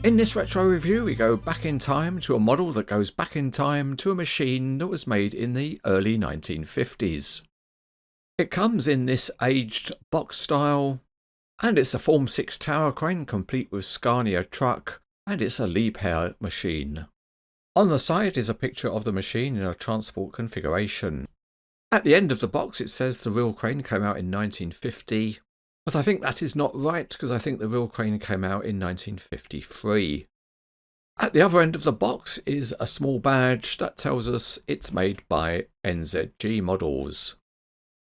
In this retro review, we go back in time to a model that goes back in time to a machine that was made in the early 1950s. It comes in this aged box style, and it's a Form 6 tower crane complete with Scania truck, and it's a Liebherr machine. On the side is a picture of the machine in a transport configuration. At the end of the box it says the real crane came out in 1950. But I think that is not right, because I think the real crane came out in 1953. At the other end of the box is a small badge that tells us it's made by NZG models.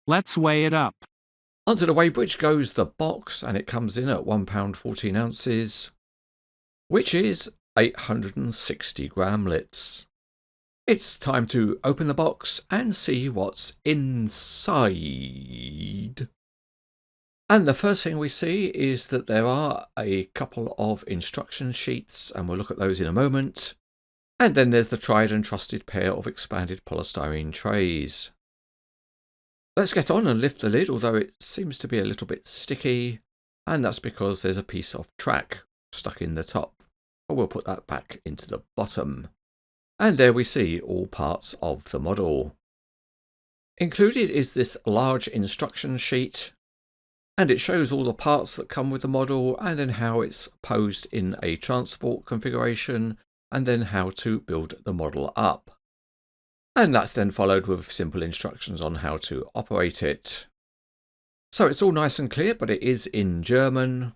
Let's weigh it up. Onto the weighbridge goes the box, and it comes in at £1.14, which is 860 gramlets. It's time to open the box and see what's inside. And the first thing we see is that there are a couple of instruction sheets, and we'll look at those in a moment. And then there's the tried and trusted pair of expanded polystyrene trays. Let's get on and lift the lid, although it seems to be a little bit sticky, and that's because there's a piece of track stuck in the top. But we'll put that back into the bottom. And there we see all parts of the model. Included is this large instruction sheet, and it shows all the parts that come with the model, and then how it's posed in a transport configuration, and then how to build the model up. And that's then followed with simple instructions on how to operate it. So it's all nice and clear, but it is in German.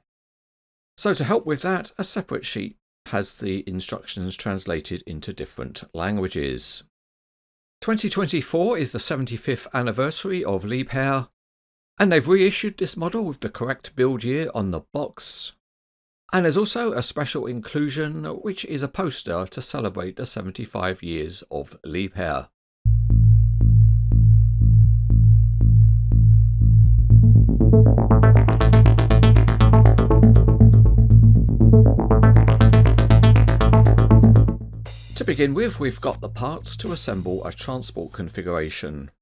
So to help with that, a separate sheet has the instructions translated into different languages. 2024 is the 75th anniversary of Liebherr, and they've reissued this model with the correct build year on the box. And there's also a special inclusion, which is a poster to celebrate the 75 years of Liebherr. To begin with, we've got the parts to assemble a transport configuration.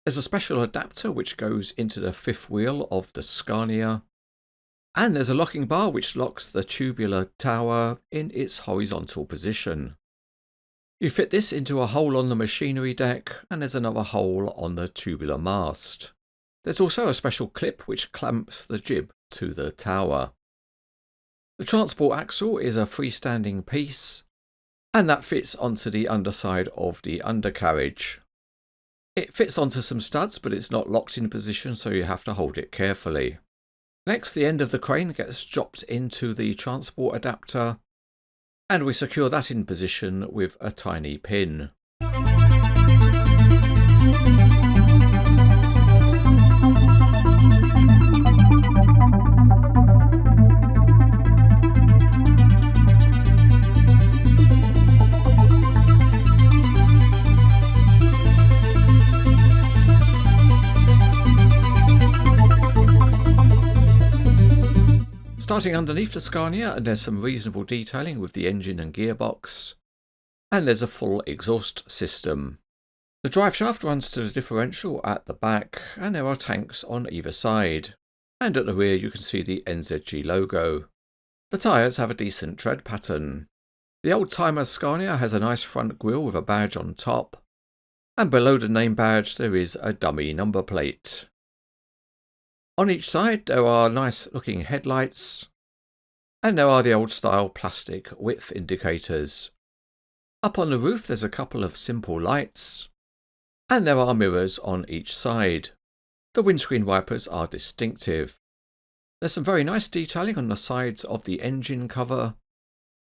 There's a special adapter which goes into the fifth wheel of the Scania, and there's a locking bar which locks the tubular tower in its horizontal position. You fit this into a hole on the machinery deck, and there's another hole on the tubular mast. There's also a special clip which clamps the jib to the tower. The transport axle is a freestanding piece, and that fits onto the underside of the undercarriage. It fits onto some studs, but it's not locked in position, so you have to hold it carefully. Next, the end of the crane gets dropped into the transport adapter, and we secure that in position with a tiny pin. Starting underneath the Scania, and there's some reasonable detailing with the engine and gearbox, and there's a full exhaust system. The drive shaft runs to the differential at the back, and there are tanks on either side, and at the rear you can see the NZG logo. The tyres have a decent tread pattern. The old-timer Scania has a nice front grille with a badge on top, and below the name badge there is a dummy number plate. On each side there are nice looking headlights, and there are the old style plastic width indicators. Up on the roof there's a couple of simple lights, and there are mirrors on each side. The windscreen wipers are distinctive. There's some very nice detailing on the sides of the engine cover,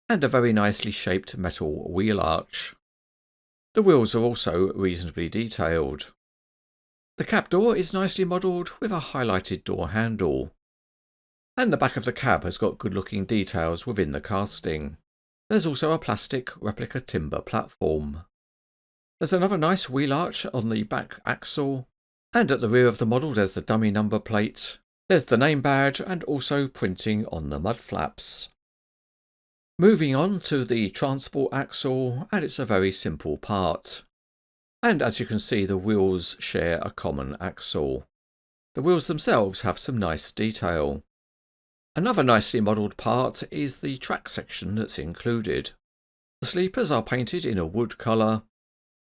and a very nicely shaped metal wheel arch. The wheels are also reasonably detailed. The cab door is nicely modelled with a highlighted door handle, and the back of the cab has got good looking details within the casting. There's also a plastic replica timber platform. There's another nice wheel arch on the back axle, and at the rear of the model there's the dummy number plate, there's the name badge, and also printing on the mud flaps. Moving on to the transport axle, and it's a very simple part. And as you can see, the wheels share a common axle. The wheels themselves have some nice detail. Another nicely modelled part is the track section that's included. The sleepers are painted in a wood colour,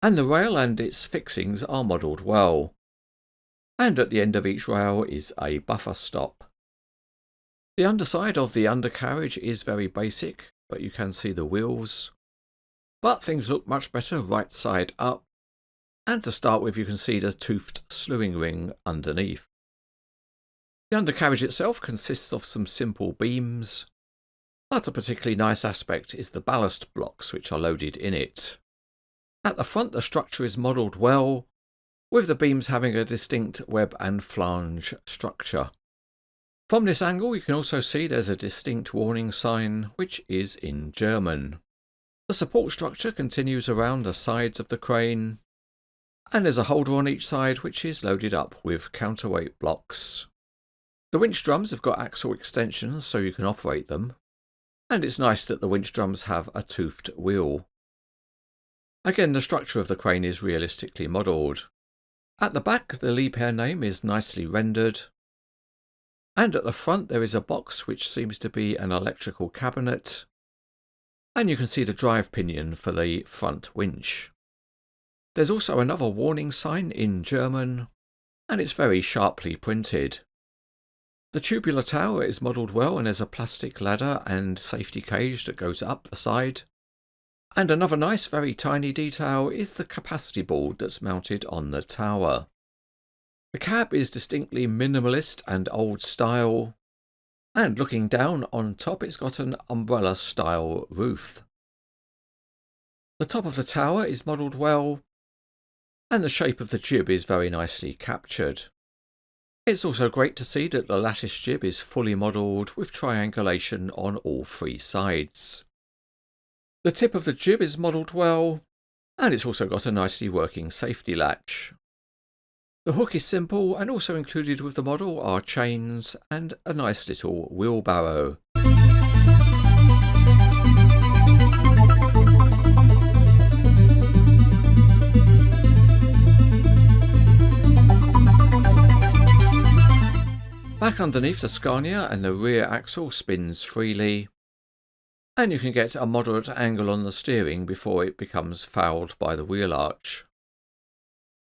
and the rail and its fixings are modelled well. And at the end of each rail is a buffer stop. The underside of the undercarriage is very basic, but you can see the wheels. But things look much better right side up, and to start with you can see the toothed slewing ring underneath. The undercarriage itself consists of some simple beams, but a particularly nice aspect is the ballast blocks which are loaded in it. At the front the structure is modelled well, with the beams having a distinct web and flange structure. From this angle you can also see there's a distinct warning sign which is in German. The support structure continues around the sides of the crane, and there's a holder on each side which is loaded up with counterweight blocks. The winch drums have got axle extensions so you can operate them, and it's nice that the winch drums have a toothed wheel. Again, the structure of the crane is realistically modelled. At the back the Liebherr name is nicely rendered, and at the front there is a box which seems to be an electrical cabinet, and you can see the drive pinion for the front winch. There's also another warning sign in German, and it's very sharply printed. The tubular tower is modelled well, and there's a plastic ladder and safety cage that goes up the side. And another nice very tiny detail is the capacity board that's mounted on the tower. The cab is distinctly minimalist and old style, and looking down on top it's got an umbrella style roof. The top of the tower is modelled well, and the shape of the jib is very nicely captured. It's also great to see that the lattice jib is fully modelled with triangulation on all three sides. The tip of the jib is modelled well, and it's also got a nicely working safety latch. The hook is simple, and also included with the model are chains and a nice little wheelbarrow. Back underneath the Scania and the rear axle spins freely, and you can get a moderate angle on the steering before it becomes fouled by the wheel arch.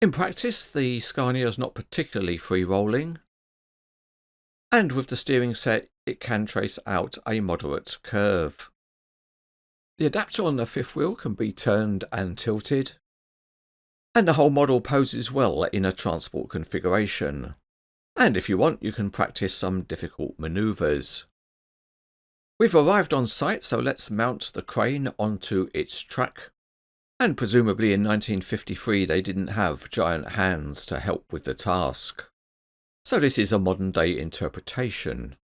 In practice the Scania is not particularly free-rolling, and with the steering set it can trace out a moderate curve. The adapter on the fifth wheel can be turned and tilted, and the whole model poses well in a transport configuration. And if you want, you can practice some difficult manoeuvres. We've arrived on site, so let's mount the crane onto its track. And presumably in 1953 they didn't have giant hands to help with the task. So this is a modern day interpretation.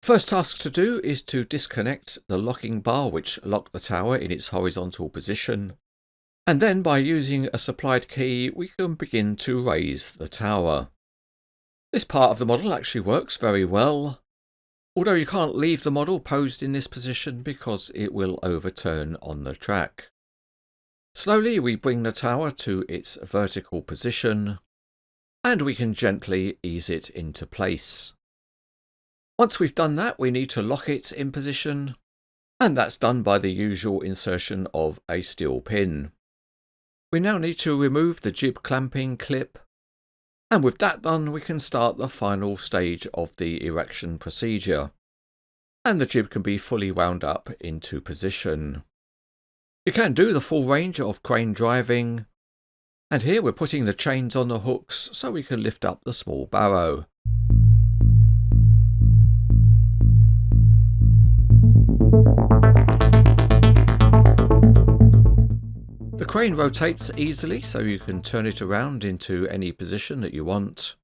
First task to do is to disconnect the locking bar which locked the tower in its horizontal position. And then by using a supplied key we can begin to raise the tower. This part of the model actually works very well, although you can't leave the model posed in this position because it will overturn on the track. Slowly we bring the tower to its vertical position, and we can gently ease it into place. Once we've done that, we need to lock it in position, and that's done by the usual insertion of a steel pin. We now need to remove the jib clamping clip, and with that done we can start the final stage of the erection procedure, and the jib can be fully wound up into position. You can do the full range of crane driving, and here we're putting the chains on the hooks so we can lift up the small barrow. The crane rotates easily so you can turn it around into any position that you want.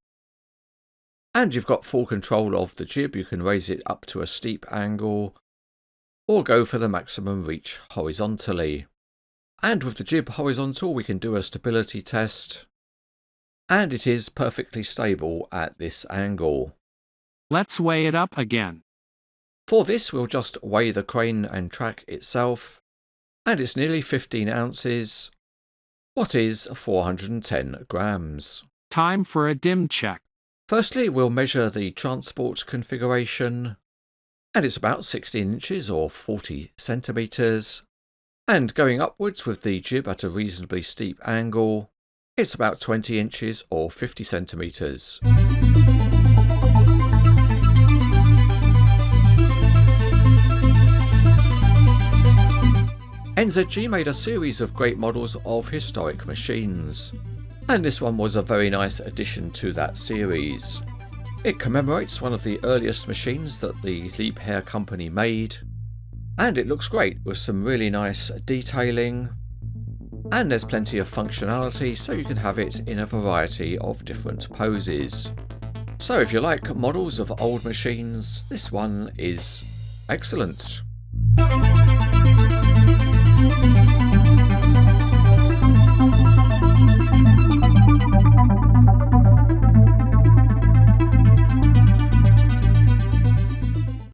And you've got full control of the jib. You can raise it up to a steep angle or go for the maximum reach horizontally. And with the jib horizontal we can do a stability test, and it is perfectly stable at this angle. Let's weigh it up again. For this we'll just weigh the crane and track itself, and it's nearly 15 ounces, what is 410 grams. Time for a dim check. Firstly we'll measure the transport configuration, and it's about 16 inches or 40 centimetres. And going upwards with the jib at a reasonably steep angle, it's about 20 inches or 50 centimetres. NZG made a series of great models of historic machines, and this one was a very nice addition to that series. It commemorates one of the earliest machines that the Liebherr company made, and it looks great with some really nice detailing, and there's plenty of functionality so you can have it in a variety of different poses. So if you like models of old machines, this one is excellent.